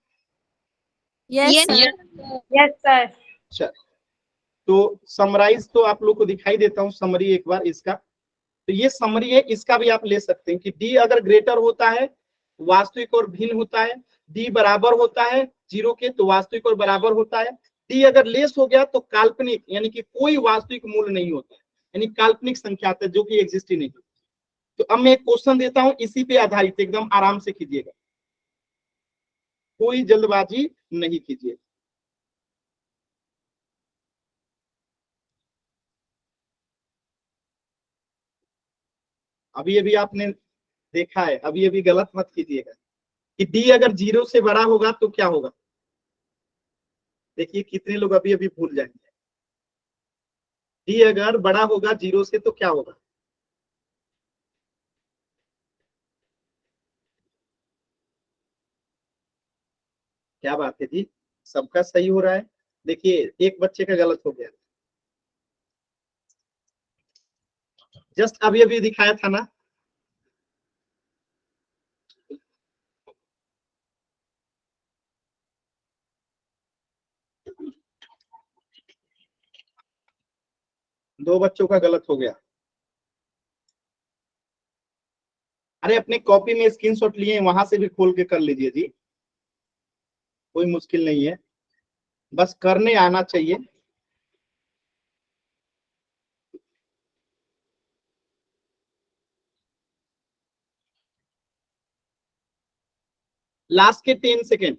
Yes sir. चल, तो समराइज तो आप लोग को दिखाई देता हूं, समरी एक बार इसका। तो ये समरी है, इसका भी आप ले सकते हैं कि डी अगर ग्रेटर होता है वास्तविक और भिन्न होता है, डी बराबर होता है 0 के तो वास्तविक और बराबर होता है, डी अगर लेस हो गया तो काल्पनिक, यानी कि कोई वास्तविक मूल्य नहीं होता है, यानी काल्पनिक संख्या है जो कि एग्जिस्ट ही नहीं। तो अब मैं एक क्वेश्चन देता हूं, इसी पे आधारित एकदम आराम से कीजिएगा, कोई जल्दबाजी नहीं कीजिए। अभी अभी आपने देखा है, अभी अभी गलत मत कीजिएगा कि डी अगर 0 से बड़ा होगा तो क्या होगा। देखिए कितने लोग अभी अभी भूल जाएंगे। डी अगर बड़ा होगा 0 से तो क्या होगा? क्या बात है जी, सबका सही हो रहा है। देखिए एक बच्चे का गलत हो गया, जस्ट अभी अभी दिखाया था ना। दो बच्चों का गलत हो गया। अरे अपने कॉपी में स्क्रीनशॉट लिए वहां से भी खोल के कर लीजिए जी, कोई मुश्किल नहीं है, बस करने आना चाहिए। लास्ट के 10 सेकेंड,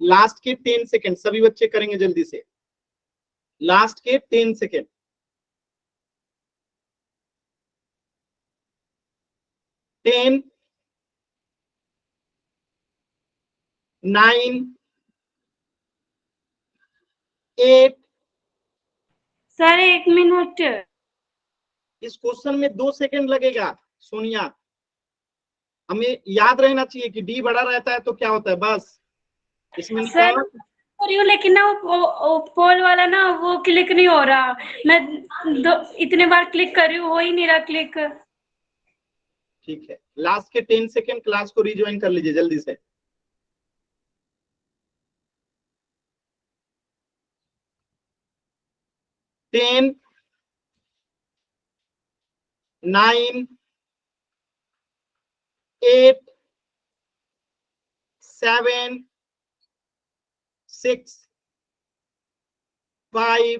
लास्ट के 10 सेकेंड सभी बच्चे करेंगे जल्दी से। लास्ट के 10 सेकेंड। 10, 9, 8। Sir 1 minute. इस क्वेश्चन में 2 सेकेंड लगेगा सोनिया। हमें याद रहना चाहिए कि डी बड़ा रहता है तो क्या होता है, बस इसमें सर हो रही हूँ लेकिन ना वो पोल वाला ना वो क्लिक नहीं हो रहा। मैं इतने बार क्लिक कर रही हूँ, हो ही नहीं रहा क्लिक। ठीक है, लास्ट के 10 सेकेंड क्लास को रिज्वाइन कर लीजिए जल्दी से। टेन, 9, 8, 7, 6, 5,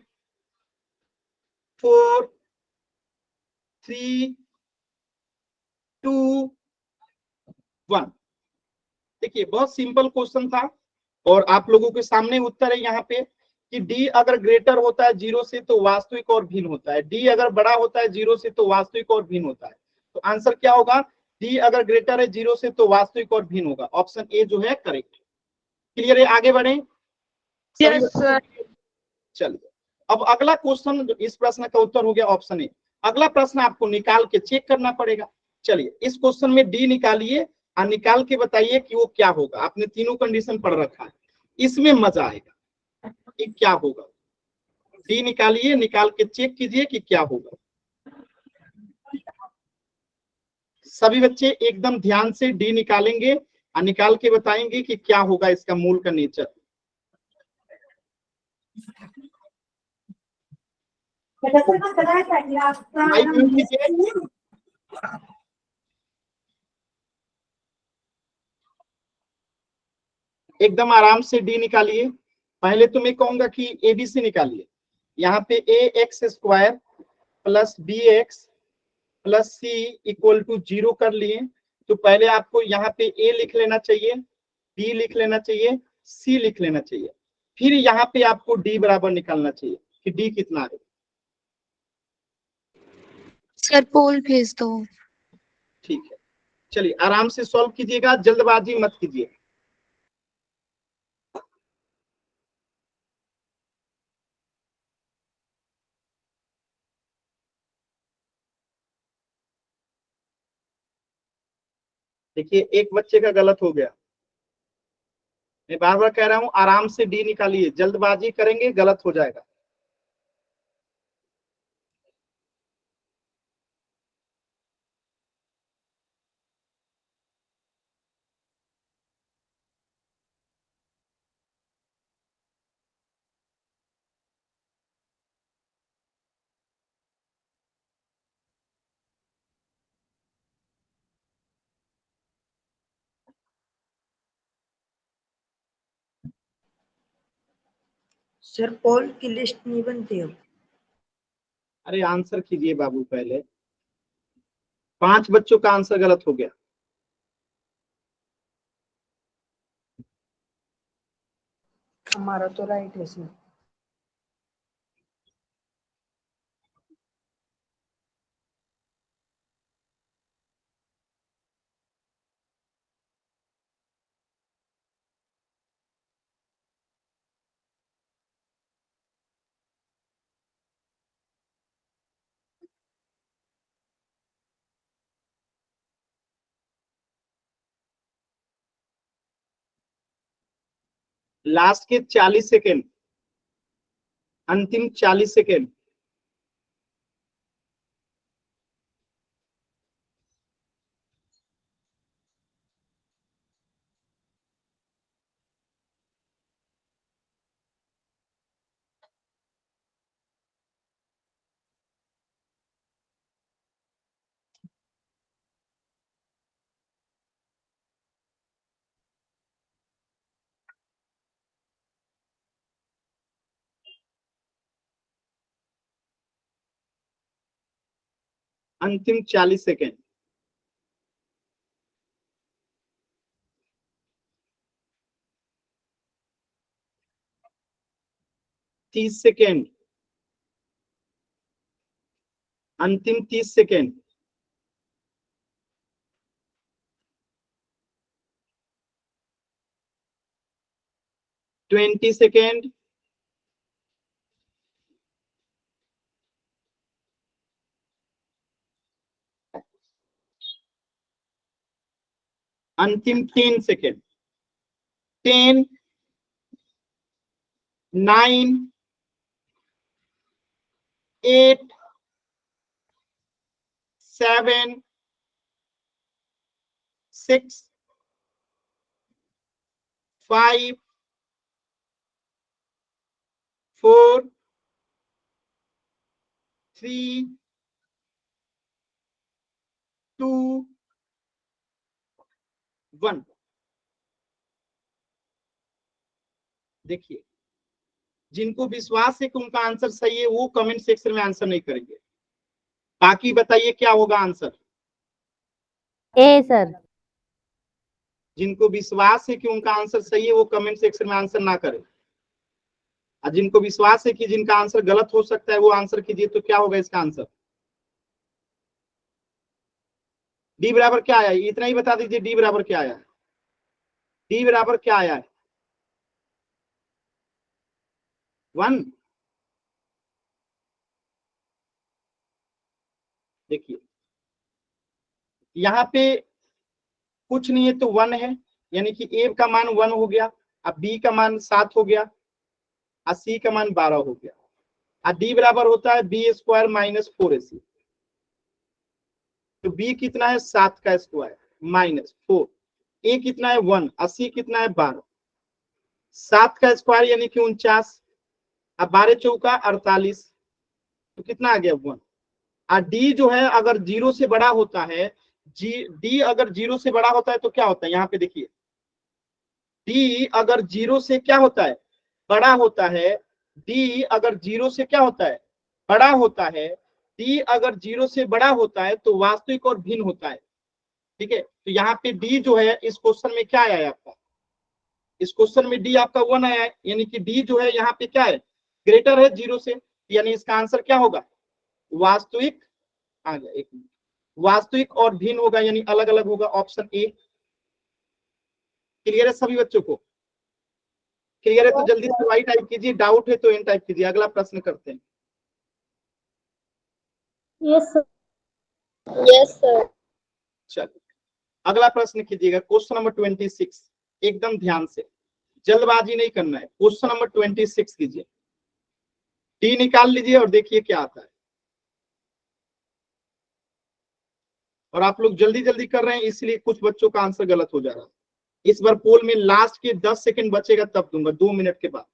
4, 3, 2, 1। देखिए बहुत सिंपल क्वेश्चन था और आप लोगों के सामने उत्तर है यहाँ पे कि डी अगर ग्रेटर होता है 0 से तो वास्तविक और भिन्न होता है, डी अगर बड़ा होता है 0 से तो वास्तविक और भिन्न होता है। तो आंसर क्या होगा, डी अगर ग्रेटर है 0 से तो वास्तविक और भिन्न होगा। ऑप्शन ए जो है करेक्ट। क्लियर है, आगे बढ़े। Yes sir. चलिए अब अगला क्वेश्चन, इस प्रश्न का उत्तर हो गया ऑप्शन ए। अगला प्रश्न आपको निकाल के चेक करना पड़ेगा। चलिए इस क्वेश्चन में डी निकालिए और निकाल के बताइए कि वो क्या होगा। आपने तीनों कंडीशन पढ़ रखा है, इसमें मजा आएगा कि क्या होगा। डी निकालिए, निकाल के चेक कीजिए कि क्या होगा। सभी बच्चे एकदम ध्यान से डी निकालेंगे और निकाल के बताएंगे कि क्या होगा इसका मूल का नेचर। एकदम आराम से डी निकालिए। पहले तो मैं कहूंगा कि एबीसी निकालिए। यहाँ पे A X square plus B X plus C equal to 0 कर लिए, तो पहले आपको यहाँ पे ए लिख लेना चाहिए, बी लिख लेना चाहिए, सी लिख लेना चाहिए। फिर यहाँ पे आपको डी बराबर निकालना चाहिए कि डी कितना है। सर पोल भेज दो। ठीक है, चलिए आराम से सॉल्व कीजिएगा, जल्दबाजी मत कीजिए। देखिए एक बच्चे का गलत हो गया, मैं बार बार कह रहा हूं आराम से डी निकालिए, जल्दबाजी करेंगे गलत हो जाएगा। सर पोल की लिस्ट नहीं बनती अब। अरे आंसर कीजिए बाबू, पहले 5 बच्चों का आंसर गलत हो गया। हमारा तो राइट है सर। लास्ट के 40 सेकेंड, अंतिम 40 सेकेंड। अंतिम 40 सेकेंड। 30 सेकेंड, अंतिम 30 सेकेंड। 20 सेकेंड। अंतिम 10 सेकेंड। 10, 9, 8, 7, 6, 5, 4, 3, 2, 1। देखिए जिनको विश्वास है कि उनका आंसर सही है वो कमेंट सेक्शन में आंसर नहीं करेंगे, बाकी बताइए क्या होगा आंसर। ए सर। जिनको विश्वास है कि उनका आंसर सही है वो कमेंट सेक्शन में आंसर ना करें। और जिनको विश्वास है कि जिनका आंसर गलत हो सकता है वो आंसर कीजिए। तो क्या होगा इसका आंसर? डी बराबर क्या आया, इतना ही बता दीजिए। डी बराबर क्या आया है? डी बराबर क्या आया है? 1। देखिए यहाँ पे कुछ नहीं है तो 1 है, यानी कि ए का मान 1 हो गया, अब बी का मान 7 हो गया, और सी का मान 12 हो गया। और डी बराबर होता है बी स्क्वायर माइनस 4ac। तो बी कितना है? 7 का स्क्वायर माइनस 4। ए कितना है? 1। और सी कितना है? 12। 7 का स्क्वायर यानी कि 49, अब 12 चौका 48, तो कितना आ गया? 1। और डी जो है अगर 0 से बड़ा होता है, डी अगर 0 से बड़ा होता है तो क्या होता है? यहाँ पे देखिए, डी अगर 0 से क्या होता है? बड़ा होता है। डी अगर 0 से क्या होता है? बड़ा होता है। डी अगर 0 से बड़ा होता है तो वास्तविक और भिन्न होता है। ठीक है, तो यहाँ पे डी जो है इस क्वेश्चन में क्या आया है आपका? इस क्वेश्चन में डी आपका 1 आया है, यानी कि डी जो है यहाँ पे क्या है? ग्रेटर है 0 से, यानी इसका आंसर क्या होगा? वास्तविक। आ गया, एक मिनट। वास्तविक और भिन्न होगा, यानी अलग अलग होगा। Option A. क्लियर है सभी बच्चों को? क्लियर है तो जल्दी से वाई टाइप कीजिए, डाउट है तो एन टाइप कीजिए। अगला प्रश्न करते हैं। Yes sir. Yes sir. चलिए अगला प्रश्न कीजिएगा, क्वेश्चन नंबर 26। एकदम ध्यान से, जल्दबाजी नहीं करना है। क्वेश्चन नंबर 26 कीजिए, टी निकाल लीजिए और देखिए क्या आता है। और आप लोग जल्दी जल्दी कर रहे हैं इसलिए कुछ बच्चों का आंसर गलत हो जा रहा है। इस बार पोल में लास्ट के 10 सेकंड बचेगा तब दूंगा, 2 मिनट के बाद।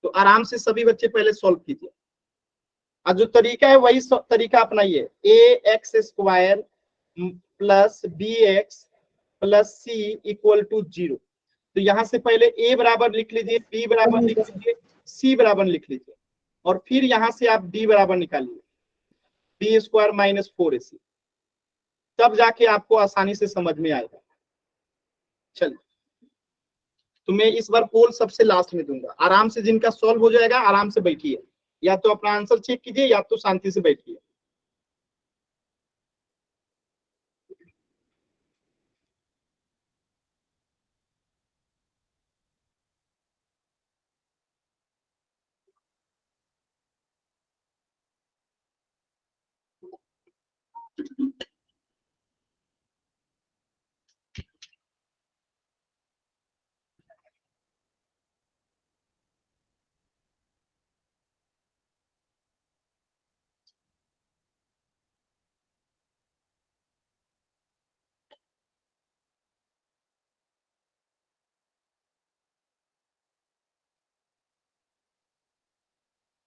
तो आराम से सभी बच्चे पहले सॉल्व कीजिए, और जो तरीका है वही तरीका अपनाइए। A X square plus B X plus C equal to 0। तो यहां से पहले ए बराबर लिख लीजिए, बी बराबर लिख लीजिए, सी बराबर लिख लीजिए, और फिर यहां से आप डी बराबर निकालिए, बी स्क्वायर माइनस 4ac। तब जाके आपको आसानी से समझ में आएगा। चलिए, तो मैं इस बार पोल सबसे लास्ट में दूंगा। आराम से जिनका सॉल्व हो जाएगा आराम से बैठिए, या तो अपना आंसर चेक कीजिए या तो शांति से बैठिए।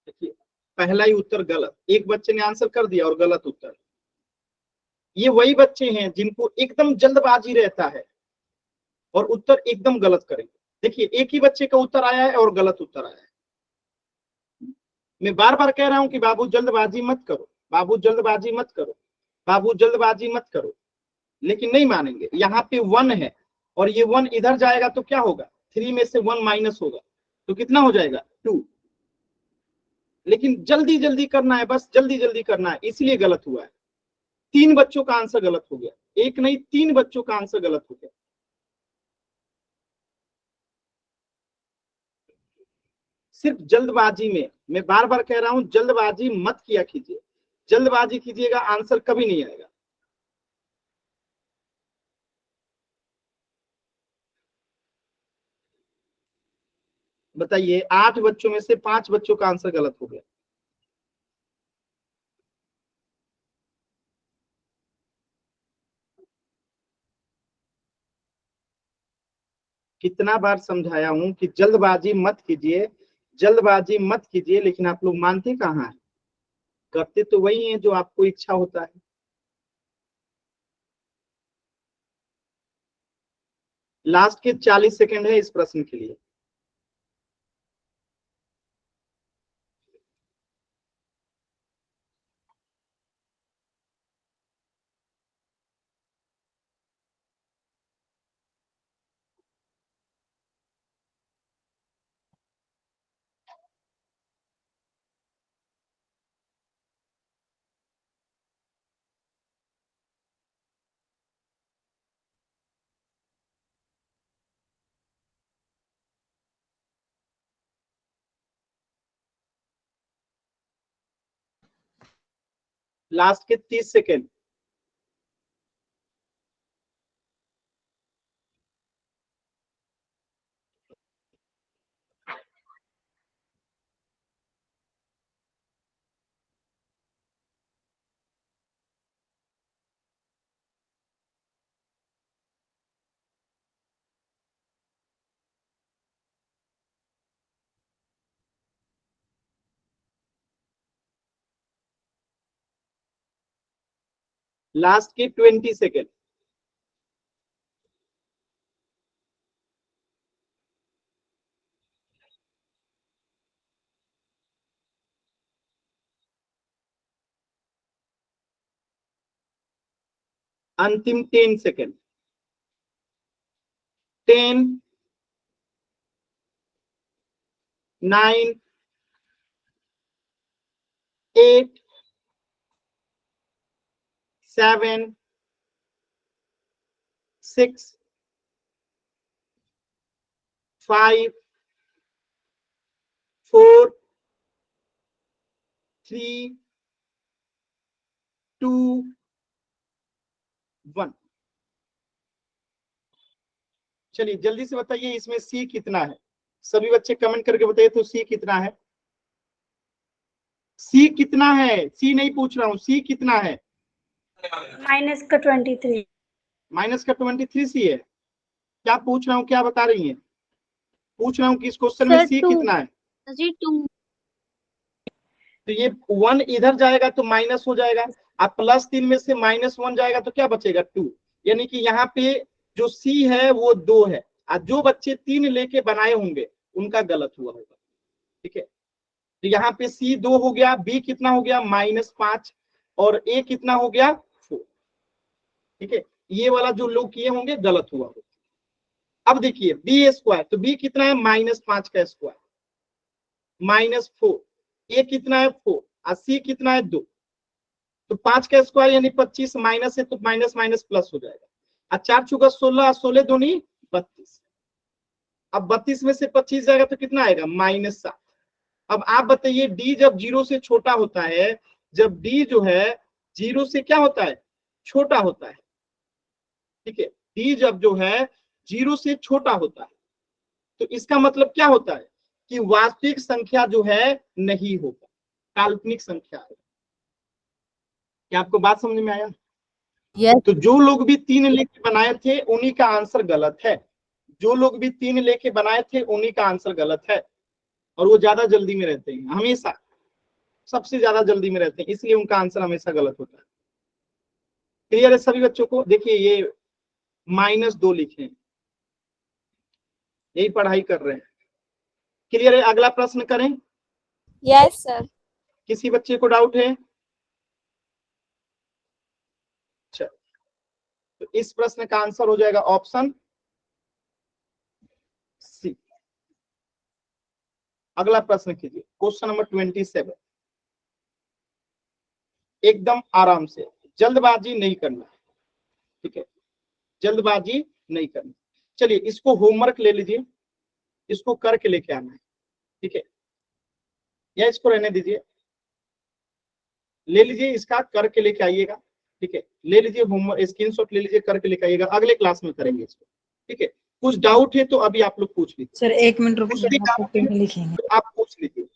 देखिए पहला ही उत्तर गलत, एक बच्चे ने आंसर कर दिया और गलत उत्तर। ये वही बच्चे हैं जिनको एकदम जल्दबाजी रहता है और उत्तर एकदम गलत करेंगे। देखिए एक ही बच्चे का उत्तर आया है और गलत उत्तर आया है। मैं बार बार कह रहा हूं कि बाबू जल्दबाजी मत करो, बाबू जल्दबाजी मत करो, बाबू जल्दबाजी मत करो, लेकिन नहीं मानेंगे। यहाँ पे 1 है और ये 1 इधर जाएगा तो क्या होगा? 3 में से 1 माइनस होगा तो कितना हो जाएगा? 2। लेकिन जल्दी जल्दी करना है, बस जल्दी जल्दी करना है, इसलिए गलत हुआ है। 3 बच्चों का आंसर गलत हो गया, एक नहीं 3 बच्चों का आंसर गलत हो गया। सिर्फ जल्दबाजी में, मैं बार बार कह रहा हूं जल्दबाजी मत किया कीजिए। जल्दबाजी कीजिएगा आंसर कभी नहीं आएगा। बताइए 8 बच्चों में से 5 बच्चों का आंसर गलत हो गया। कितना बार समझाया हूं कि जल्दबाजी मत कीजिए, जल्दबाजी मत कीजिए, लेकिन आप लोग मानते कहाँ हैं? करते तो वही हैं जो आपको इच्छा होता है। लास्ट के 40 सेकंड है इस प्रश्न के लिए। लास्ट के 30 सेकेंड। लास्ट के 20 सेकेंड। अंतिम 10 सेकेंड। 10, 9, 8, 7, 6, 5, 4, 3, 2, 1। चलिए जल्दी से बताइए इसमें सी कितना है। सभी बच्चे कमेंट करके बताइए तो सी कितना है। सी कितना है, सी नहीं पूछ रहा हूं, सी कितना है। -23। माइनस का 23 सी है। क्या पूछ रहा हूँ, क्या बता रही हैं? पूछ रहा हूँ कि इस क्वेश्चन में सर सी 2 कितना है। जी 2। तो ये 1 इधर जाएगा तो माइनस हो जाएगा, अब +3 में से -1 जाएगा तो क्या बचेगा 2। यानी कि यहाँ पे जो सी है वो 2 है, और जो बच्चे 3 लेके बनाए होंगे उनका गलत हुआ होगा। ठीक है, तो यहाँ पे सी 2 हो गया, बी कितना हो गया -5, और ए कितना हो गया 4। ठीक है, ये वाला जो लोग किए होंगे गलत हुआ होगा। अब देखिए बी स्क्वायर, तो बी कितना है -5 का स्क्वायर, -4, ए कितना है 4, और सी कितना है 2। तो 5 का स्क्वायर यानी 25, माइनस है तो माइनस माइनस प्लस हो जाएगा। और 4 चौका 16, 16 दूनी 32। अब 32 में से 25 जाएगा तो कितना आएगा -7। अब आप बताइए डी जब 0 से छोटा होता है, जब डी जो है 0 से क्या होता है, छोटा होता है। ठीक है, डी जब जो है 0 से छोटा होता है तो इसका मतलब क्या होता है कि वास्तविक संख्या जो है नहीं होगा, काल्पनिक संख्या है। क्या आपको बात समझ में आया? यस तो जो लोग भी 3 लेके बनाए थे उन्हीं का आंसर गलत है। जो लोग भी 3 लेके बनाए थे उन्हीं का आंसर गलत है, और वो ज्यादा जल्दी में रहते हैं, हमेशा सबसे ज्यादा जल्दी में रहते हैं, इसलिए उनका आंसर हमेशा गलत होता है। क्लियर है सभी बच्चों को? देखिए ये -2 लिखे हैं, यही पढ़ाई कर रहे हैं। क्लियर है? अगला प्रश्न करें। Yes sir. किसी बच्चे को डाउट है? अच्छा, तो इस प्रश्न का आंसर हो जाएगा ऑप्शन सी। अगला प्रश्न कीजिए, क्वेश्चन नंबर 27। एकदम आराम से, जल्दबाजी नहीं करना। ठीक है, जल्दबाजी नहीं करनी। चलिए इसको होमवर्क ले लीजिए, इसको करके लेके आना है। ठीक है, या इसको रहने दीजिए, ले लीजिए, इसका करके लेके आइएगा। ठीक है, ले लीजिए होमवर्क, स्क्रीनशॉट ले लीजिए, करके लेके आइएगा, अगले क्लास में करेंगे इसको। ठीक है, कुछ डाउट है तो अभी आप लोग पूछ लीजिए। सर 1 मिनट रुको, कुछ भी आपको डाउट है लिखेंगे। तो आप पूछ लीजिए।